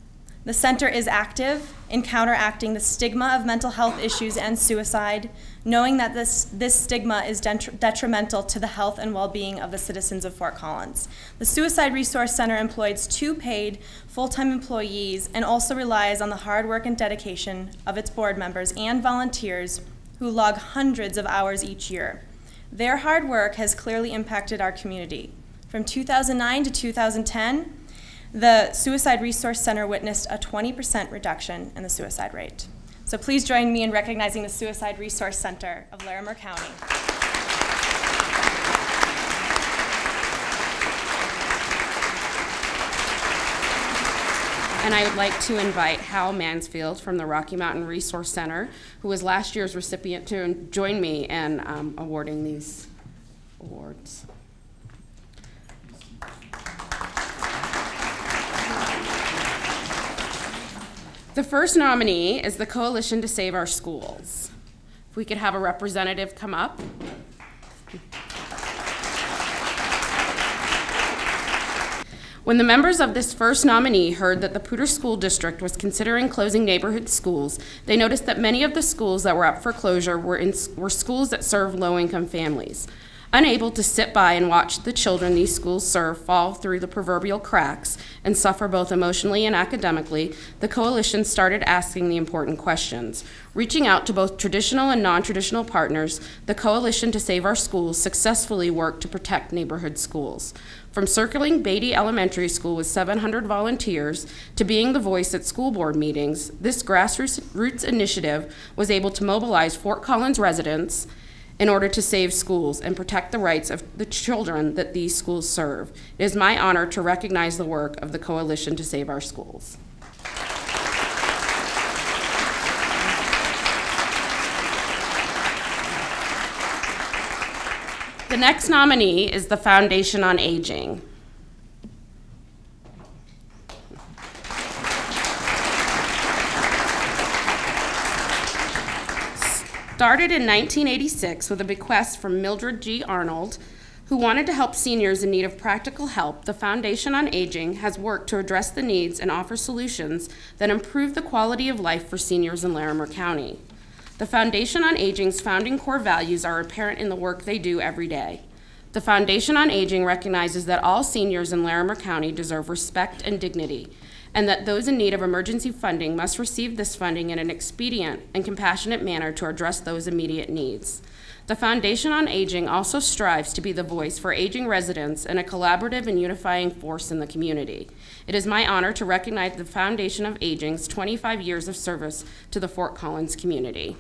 The center is active in counteracting the stigma of mental health issues and suicide, knowing that this stigma is detrimental to the health and well-being of the citizens of Fort Collins. The Suicide Resource Center employs 2 paid full-time employees and also relies on the hard work and dedication of its board members and volunteers who log hundreds of hours each year. Their hard work has clearly impacted our community. From 2009 to 2010, the Suicide Resource Center witnessed a 20% reduction in the suicide rate. So please join me in recognizing the Suicide Resource Center of Larimer County. And I would like to invite Hal Mansfield from the Rocky Mountain Resource Center, who was last year's recipient, to join me in awarding these awards. The first nominee is the Coalition to Save Our Schools. If we could have a representative come up. When the members of this first nominee heard that the Poudre School District was considering closing neighborhood schools, they noticed that many of the schools that were up for closure were schools that serve low-income families. Unable to sit by and watch the children these schools serve fall through the proverbial cracks and suffer both emotionally and academically, the coalition started asking the important questions. Reaching out to both traditional and non-traditional partners, the Coalition to Save Our Schools successfully worked to protect neighborhood schools. From circling Beatty Elementary School with 700 volunteers to being the voice at school board meetings, this grassroots initiative was able to mobilize Fort Collins residents in order to save schools and protect the rights of the children that these schools serve. It is my honor to recognize the work of the Coalition to Save Our Schools. The next nominee is the Foundation on Aging. Started in 1986 with a bequest from Mildred G. Arnold, who wanted to help seniors in need of practical help, the Foundation on Aging has worked to address the needs and offer solutions that improve the quality of life for seniors in Larimer County. The Foundation on Aging's founding core values are apparent in the work they do every day. The Foundation on Aging recognizes that all seniors in Larimer County deserve respect and dignity, and that those in need of emergency funding must receive this funding in an expedient and compassionate manner to address those immediate needs. The Foundation on Aging also strives to be the voice for aging residents and a collaborative and unifying force in the community. It is my honor to recognize the Foundation of Aging's 25 years of service to the Fort Collins community.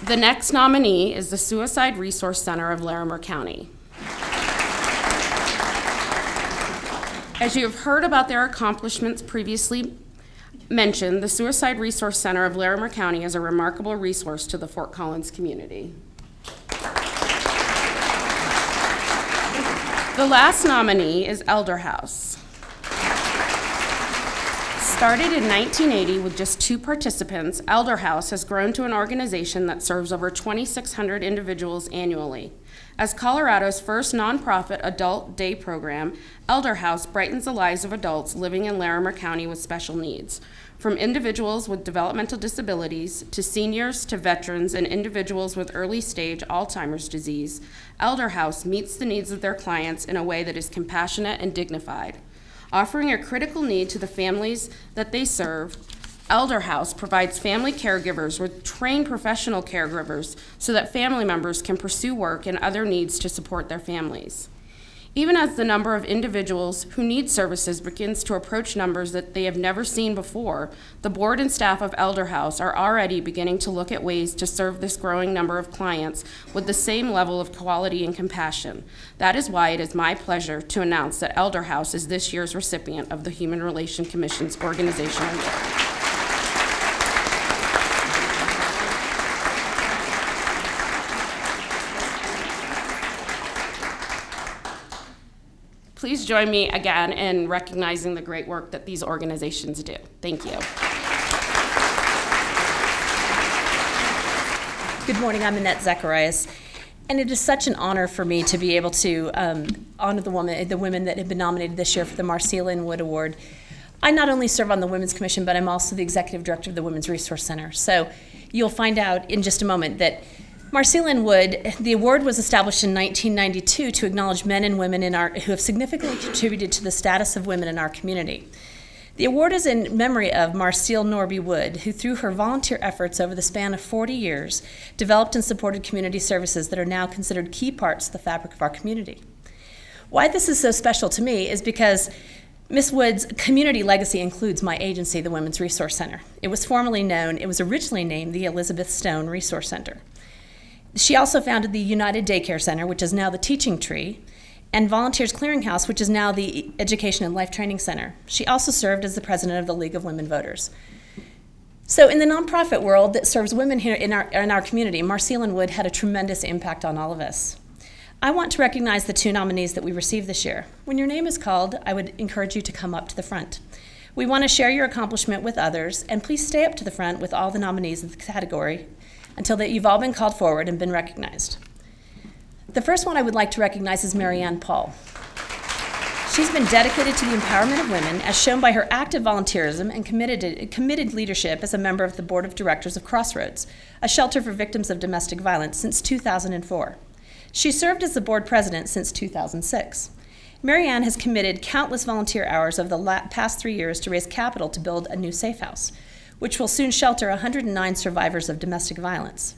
The next nominee is the Suicide Resource Center of Larimer County. As you have heard about their accomplishments previously mentioned, the Suicide Resource Center of Larimer County is a remarkable resource to the Fort Collins community. The last nominee is Elder House. Started in 1980 with just 2 participants, Elder House has grown to an organization that serves over 2,600 individuals annually. As Colorado's first nonprofit adult day program, Elder House brightens the lives of adults living in Larimer County with special needs. From individuals with developmental disabilities to seniors to veterans and individuals with early stage Alzheimer's disease, Elder House meets the needs of their clients in a way that is compassionate and dignified. Offering a critical need to the families that they serve, Elder House provides family caregivers with trained professional caregivers so that family members can pursue work and other needs to support their families. Even as the number of individuals who need services begins to approach numbers that they have never seen before, the board and staff of Elder House are already beginning to look at ways to serve this growing number of clients with the same level of quality and compassion. That is why it is my pleasure to announce that Elder House is this year's recipient of the Human Relations Commission's Organizational Award. Please join me again in recognizing the great work that these organizations do. Thank you. Good morning, I'm Annette Zacharias, and it is such an honor for me to be able to honor the women that have been nominated this year for the Marcia Lynn Wood Award. I not only serve on the Women's Commission, but I'm also the Executive Director of the Women's Resource Center. So you'll find out in just a moment that Marcia Lynn Wood, the award was established in 1992 to acknowledge men and women who have significantly contributed to the status of women in our community. The award is in memory of Marcia Norby Wood, who through her volunteer efforts over the span of 40 years, developed and supported community services that are now considered key parts of the fabric of our community. Why this is so special to me is because Ms. Wood's community legacy includes my agency, the Women's Resource Center. It was originally named the Elizabeth Stone Resource Center. She also founded the United Daycare Center, which is now the Teaching Tree, and Volunteers Clearinghouse, which is now the Education and Life Training Center. She also served as the president of the League of Women Voters. So in the nonprofit world that serves women here in our community, Marcia Lynn Wood had a tremendous impact on all of us. I want to recognize the two nominees that we received this year. When your name is called, I would encourage you to come up to the front. We want to share your accomplishment with others, and please stay up to the front with all the nominees of the category until that you've all been called forward and been recognized. The first one I would like to recognize is Marianne Paul. She's been dedicated to the empowerment of women as shown by her active volunteerism and committed leadership as a member of the Board of Directors of Crossroads, a shelter for victims of domestic violence, since 2004. She served as the board president since 2006. Marianne has committed countless volunteer hours over the past 3 years to raise capital to build a new safe house, which will soon shelter 109 survivors of domestic violence.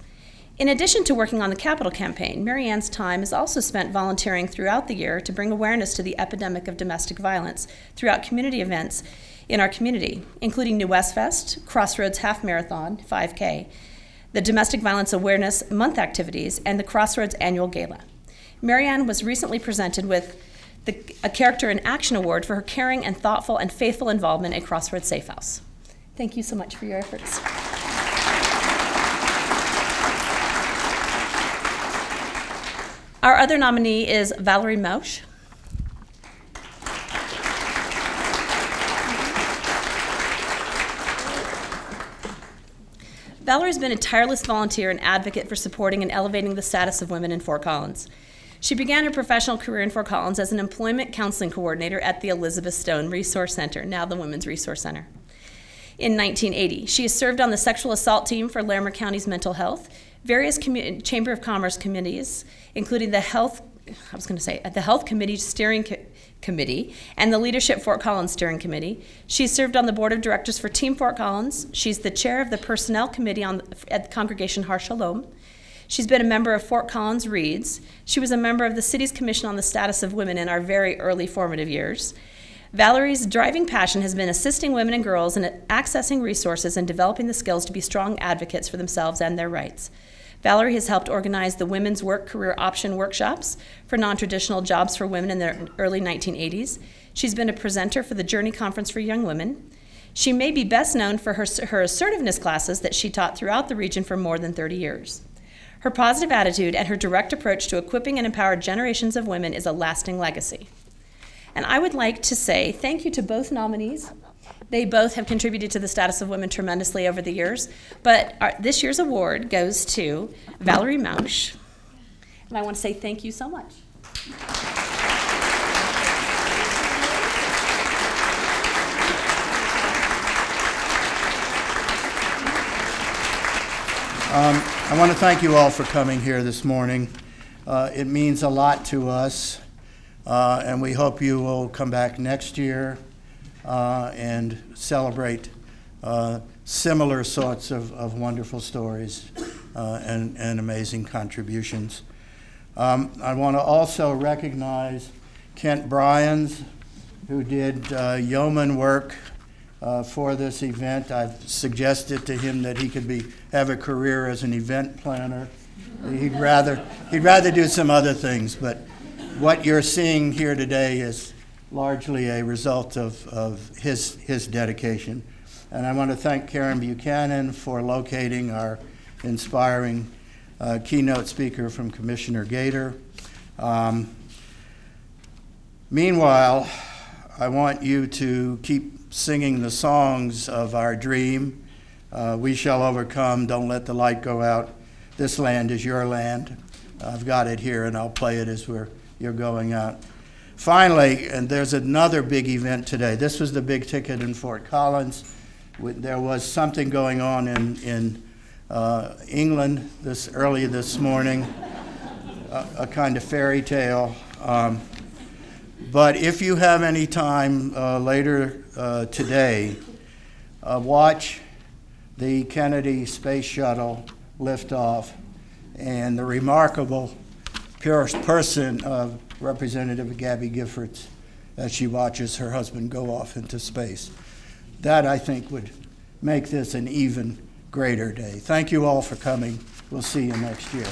In addition to working on the capital campaign, Marianne's time is also spent volunteering throughout the year to bring awareness to the epidemic of domestic violence throughout community events in our community, including New West Fest, Crossroads Half Marathon, 5K, the Domestic Violence Awareness Month activities, and the Crossroads Annual Gala. Marianne was recently presented with a Character in Action Award for her caring and thoughtful and faithful involvement at Crossroads Safe House. Thank you so much for your efforts. Our other nominee is Valerie Mausch. Valerie's been a tireless volunteer and advocate for supporting and elevating the status of women in Fort Collins. She began her professional career in Fort Collins as an employment counseling coordinator at the Elizabeth Stone Resource Center, now the Women's Resource Center. In 1980, she has served on the sexual assault team for Larimer County's mental health, various Chamber of Commerce committees, including the Health Committee Steering Committee and the Leadership Fort Collins Steering Committee. She's served on the Board of Directors for Team Fort Collins. She's the chair of the Personnel Committee at the Congregation Har Shalom. She's been a member of Fort Collins Reads. She was a member of the City's Commission on the Status of Women in our very early formative years. Valerie's driving passion has been assisting women and girls in accessing resources and developing the skills to be strong advocates for themselves and their rights. Valerie has helped organize the Women's Work Career Option Workshops for non-traditional jobs for women in the early 1980s. She's been a presenter for the Journey Conference for Young Women. She may be best known for her assertiveness classes that she taught throughout the region for more than 30 years. Her positive attitude and her direct approach to equipping and empowering generations of women is a lasting legacy. And I would like to say thank you to both nominees. They both have contributed to the status of women tremendously over the years, but this year's award goes to Valerie Mausch And I want to say thank you so much. I want to thank you all for coming here this morning. It means a lot to us, and we hope you will come back next year and celebrate similar sorts of wonderful stories and amazing contributions. I want to also recognize Kent Bryans, who did yeoman work for this event. I've suggested to him that he could have a career as an event planner. He'd rather do some other things, but what you're seeing here today is largely a result of his dedication. And I want to thank Karen Buchanan for locating our inspiring keynote speaker from Commissioner Gator. Meanwhile, I want you to keep singing the songs of our dream. We shall overcome, don't let the light go out. This land is your land. I've got it here, and I'll play it as you're going out. Finally, and there's another big event today. This was the big ticket in Fort Collins. There was something going on in England early this morning, a kind of fairy tale. But if you have any time later today, watch the Kennedy Space Shuttle lift off and the remarkable person of Representative Gabby Giffords as she watches her husband go off into space. That, I think, would make this an even greater day. Thank you all for coming. We'll see you next year.